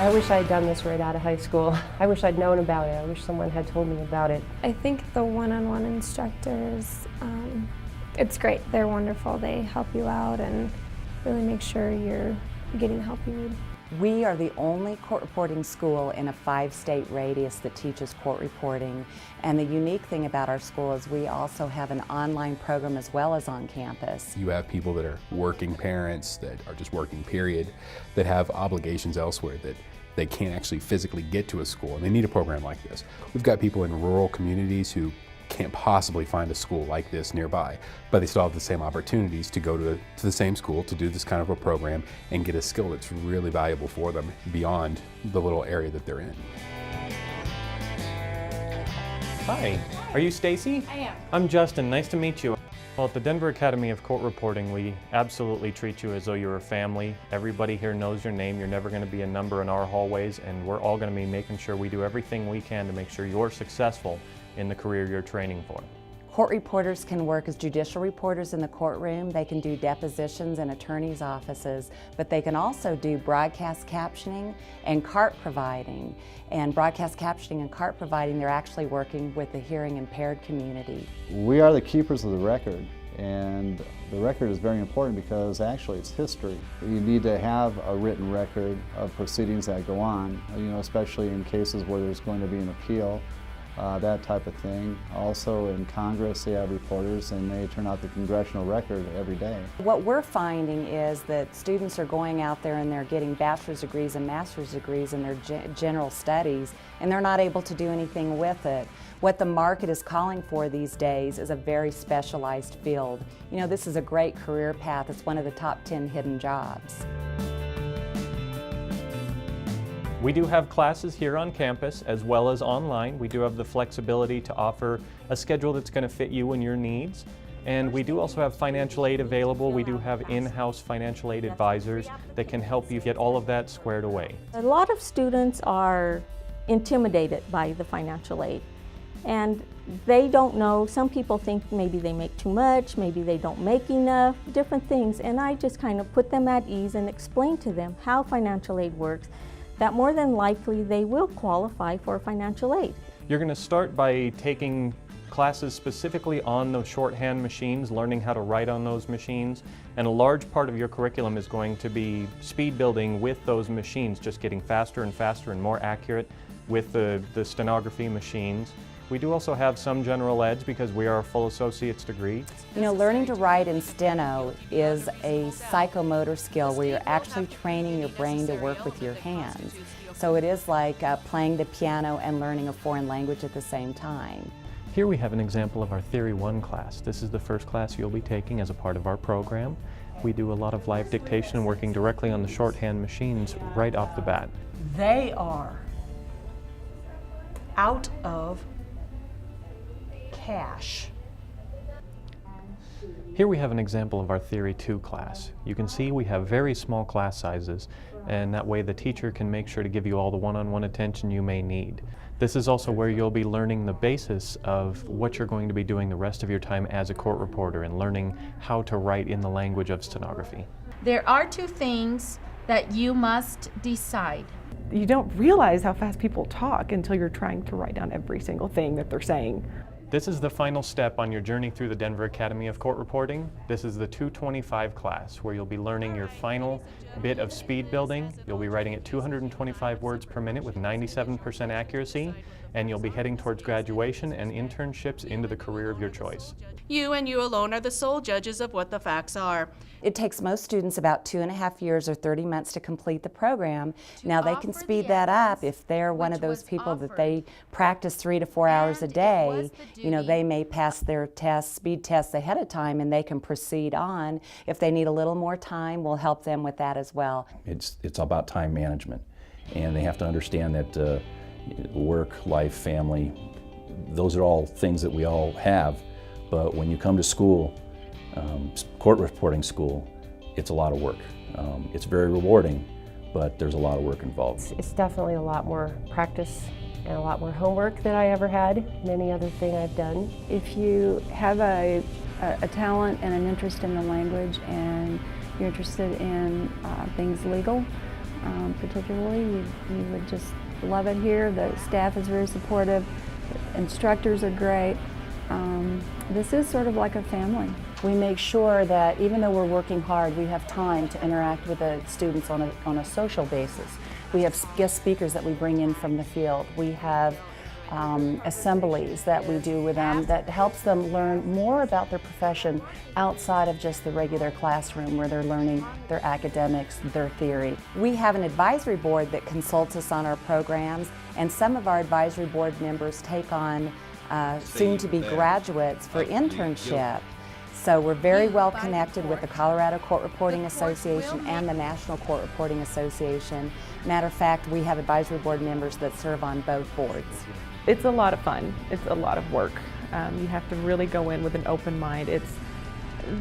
I wish I had done this right out of high school. I wish I'd known about it. I wish someone had told me about it. I think the one-on-one instructors, it's great. They're wonderful. They help you out and really make sure you're getting the help you need. We are the only court reporting school in a 5-state radius that teaches court reporting. And the unique thing about our school is we also have an online program as well as on campus. You have people that are working parents, that are just working period, that have obligations elsewhere that they can't actually physically get to a school, and they need a program like this. We've got people in rural communities who can't possibly find a school like this nearby, but they still have the same opportunities to go to the same school to do this kind of a program and get a skill that's really valuable for them beyond the little area that they're in. Hi, are you Stacy? I am. I'm Justin, nice to meet you. Well, at the Denver Academy of Court Reporting, we absolutely treat you as though you're a family. Everybody here knows your name. You're never going to be a number in our hallways, and we're all going to be making sure we do everything we can to make sure you're successful in the career you're training for. Court reporters can work as judicial reporters in the courtroom. They can do depositions in attorneys' offices, but they can also do broadcast captioning and CART providing. And broadcast captioning and CART providing, they're actually working with the hearing impaired community. We are the keepers of the record, and the record is very important because actually it's history. You need to have a written record of proceedings that go on, especially in cases where there's going to be an appeal. That type of thing. Also in Congress they have reporters and they turn out the congressional record every day. What we're finding is that students are going out there and they're getting bachelor's degrees and master's degrees in their general studies, and they're not able to do anything with it. What the market is calling for these days is a very specialized field. This is a great career path. It's one of the top 10 hidden jobs. We do have classes here on campus as well as online. We do have the flexibility to offer a schedule that's going to fit you and your needs. And we do also have financial aid available. We do have in-house financial aid advisors that can help you get all of that squared away. A lot of students are intimidated by the financial aid, and they don't know. Some people think maybe they make too much, maybe they don't make enough, different things. And I just kind of put them at ease and explain to them how financial aid works, that more than likely they will qualify for financial aid. You're going to start by taking classes specifically on those shorthand machines, learning how to write on those machines, and a large part of your curriculum is going to be speed building with those machines, just getting faster and faster and more accurate with the stenography machines. We do also have some general eds because we are a full associate's degree. Learning to write in steno is a psychomotor skill where you're actually training your brain to work with your hands. So it is like playing the piano and learning a foreign language at the same time. Here we have an example of our Theory 1 class. This is the first class you'll be taking as a part of our program. We do a lot of live dictation and working directly on the shorthand machines right off the bat. They are out of cash. Here we have an example of our Theory 2 class. You can see we have very small class sizes, and that way the teacher can make sure to give you all the one-on-one attention you may need. This is also where you'll be learning the basis of what you're going to be doing the rest of your time as a court reporter and learning how to write in the language of stenography. There are two things that you must decide. You don't realize how fast people talk until you're trying to write down every single thing that they're saying. This is the final step on your journey through the Denver Academy of Court Reporting. This is the 225 class, where you'll be learning your final bit of speed building. You'll be writing at 225 words per minute with 97% accuracy, and you'll be heading towards graduation and internships into the career of your choice. You and you alone are the sole judges of what the facts are. It takes most students about 2.5 years or 30 months to complete the program. Now they can speed that up if they're one of those people that they practice 3 to 4 hours a day. They may pass their tests, speed tests ahead of time, and they can proceed on. If they need a little more time, we'll help them with that as well. It's about time management, and they have to understand that work, life, family, those are all things that we all have, but when you come to school, court reporting school, it's a lot of work. It's very rewarding, but there's a lot of work involved. It's definitely a lot more practice and a lot more homework than I ever had in any other thing I've done. If you have a talent and an interest in the language and you're interested in things legal, particularly. You would just love it here. The staff is very supportive. The instructors are great. This is sort of like a family. We make sure that even though we're working hard, we have time to interact with the students on a social basis. We have guest speakers that we bring in from the field. We have assemblies that we do with them that helps them learn more about their profession outside of just the regular classroom where they're learning their academics, their theory. We have an advisory board that consults us on our programs, and some of our advisory board members take on soon-to-be graduates for internship. So we're very well connected with the Colorado Court Reporting Association and the National Court Reporting Association. Matter of fact, we have advisory board members that serve on both boards. It's a lot of fun. It's a lot of work. You have to really go in with an open mind. It's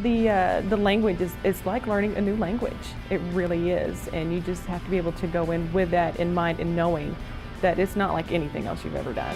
the language is like learning a new language. It really is, and you just have to be able to go in with that in mind and knowing that it's not like anything else you've ever done.